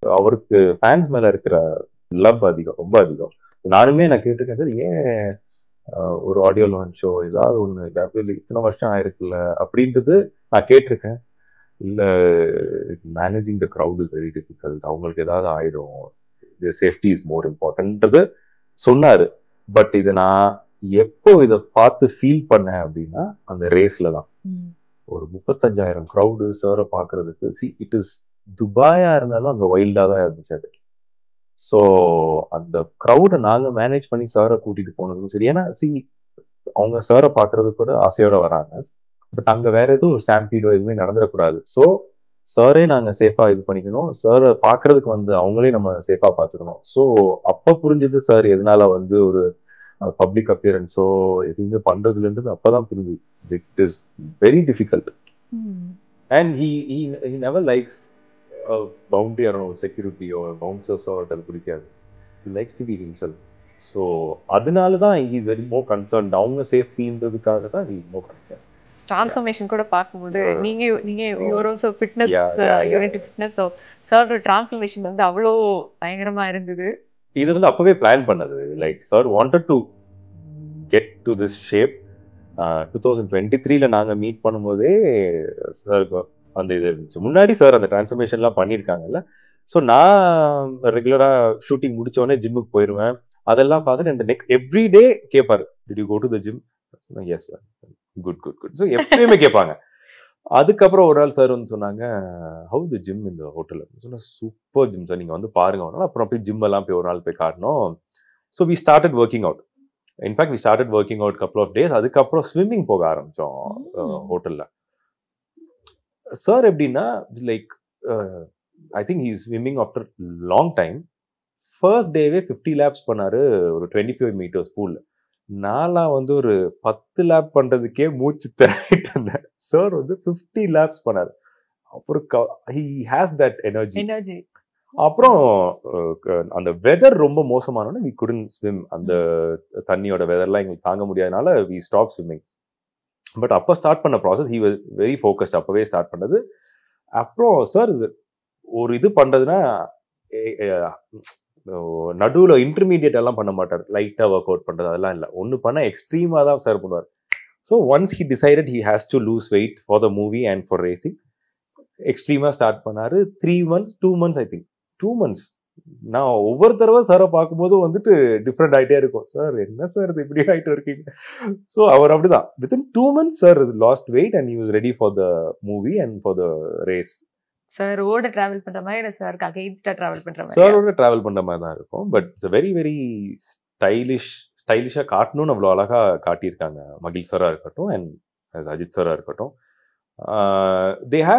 அவருக்கு ஃபேன்ஸ் மேல இருக்கிற லவ் அதிகம், ரொம்ப அதிகம். நானுமே நான் கேட்டிருக்கேன், சார் ஏன் ஒரு ஆடியோ லான்ச்சோ ஏதாவது ஒன்று இத்தனை வருஷம் ஆயிருக்குல்ல அப்படின்றது நான் கேட்டிருக்கேன். இல்ல, managing the crowd is very difficult, அவங்களுக்கு ஏதாவது ஆயிடும், சேஃப்டி இஸ் மோர் இம்பார்ட்டன்ட்ன்றது சொன்னாரு. பட் இதை நான் எப்போ இதை பார்த்து ஃபீல் பண்ணேன் அப்படின்னா அந்த ரேஸ்ல தான். ஒரு 35,000 க்ரௌடு சாரை பார்க்கறதுக்கு, சி இட் இஸ் துபாயா இருந்தாலும் அங்க வைல்டா தான் இருந்துச்சு அது. ஸோ அந்த க்ரௌடை நாங்க மேனேஜ் பண்ணி சாரை கூட்டிட்டு போனதும் சரி. ஏன்னா சி அவங்க சாரை பார்க்கறதுக்கு கூட ஆசையோட வராங்க. பட் அங்க வேற எதுவும் ஸ்டாம்பீடோ எதுவுமே நடந்துடக்கூடாது. ஸோ சாரே நாங்க சேஃபா இது பண்ணிக்கணும், சாரை பார்க்கறதுக்கு வந்து அவங்களே நம்ம சேஃபா பார்த்துக்கணும். ஸோ அப்ப புரிஞ்சது சார் எதனால வந்து ஒரு பப்ளிக் அப்பியரன்ஸோ எதுவுமே பண்றதுலன்றது அப்பதான் புரிஞ்சு. It is very difficult. And he never likes boundary around செக்யூரிட்டியோ பவுன்சர்ஸோ அது பிடிக்காது. he likes to be himself. So அதனால தான் he is very more concerned. அவங்க சேஃப்டின்றதுக்காக தான் he is more concerned. Transformation கூட பார்க்கும்போது நீங்க you are also fitness unity fitness. So sir transformation வந்து அவ்வளோ பயங்கரமா இருந்தது. இது வந்து அப்பவே பிளான் பண்ணது. Like sir wanted to get to this shape. 2023 நாங்க மீட் பண்ணும்போதே சாருக்கு அந்த இது இருந்துச்சு. முன்னாடி சார் அந்த டிரான்ஸ்ஃபர்மேஷன்லாம் பண்ணியிருக்காங்கல்ல. ஸோ நான் ரெகுலரா ஷூட்டிங் முடிச்ச உடனே ஜிம்முக்கு போயிடுவேன். அதெல்லாம் பார்த்துட்டு இந்த நெக்ஸ்ட் எவ்ரி டே கேட்பாரு, did you go to the gym? Yes sir, good good good. So எப்பயுமே கேட்பாங்க. அதுக்கப்புறம் ஒரு நாள் சார் வந்து சொன்னாங்க, ஹவு த ஜிம் இந்த ஹோட்டல்? சொன்னா சூப்பர் ஜிம் சார், நீங்க வந்து பாருங்க. அப்புறம் போய் ஜிம் எல்லாம் போய் ஒரு நாள் போய் காட்டணும். So we started working out. In fact we started working out couple of days. அதுக்கப்புறம் ஸ்விம்மிங் போக ஆரம்பிச்சோம் ஹோட்டல்ல. சார் எப்படின்னா like I think he is swimming after long time. First டேவே 50 laps பண்ணாரு ஒரு 25 meters பூல்ல. நான்லாம் வந்து ஒரு 10 lap பண்றதுக்கே மூச்சு திணறிட்டு இருந்தேன். சார் வந்து 50 laps பண்ணாரு. அப்புறம் he has that energy. அப்புறம் அந்த வெதர் ரொம்ப மோசமானோன்னு we couldn't swim. அந்த தண்ணியோட வெதர்லாம் எங்களுக்கு தாங்க முடியாதனால we stopped swimming. பட் அப்போ ஸ்டார்ட் பண்ண process he was very focused. அப்பவே ஸ்டார்ட் பண்ணது. அப்புறம் சார் ஒரு இது பண்றதுன்னா நடுவுல இன்டர்மீடியட் எல்லாம் பண்ண மாட்டார். லைட்டா ஒர்க் அவுட் பண்றது அதெல்லாம் இல்லை. ஒன்னு பண்ண எக்ஸ்ட்ரீமா தான் சார் பண்ணுவார். So once he decided he has to lose weight for the movie and for racing, எக்ஸ்ட்ரீமா ஸ்டார்ட் பண்ணாரு. 3 months 2 months I think 2 months நான் ஒவ்வொரு தடவை சாரை பார்க்கும்போது வந்துட்டு டிஃப்ரெண்ட் ஆகிட்டே இருக்கும். சார் என்ன சார் இது இப்படி ஆகிட்டு இருக்கீங்க? ஸோ அவர் அப்படிதான். Within 2 months sir lost weight and he was ready for the movie and for the race. Sir ஓட டிராவல் பண்ற மாதிரி இல்ல சார் அகைன்ஸ்டா டிராவல் பண்ற மாதிரி? சாரோட டிராவல் பண்ற மாதிரி தான் இருக்கும். பட் இட்ஸ் வெரி வெரி ஸ்டைலிஷா காட்டணும்னு அவ்வளோ அழகா காட்டியிருக்காங்க. மகிழ் சாரா இருக்கட்டும் அண்ட் அஜித் சாரா இருக்கட்டும். They have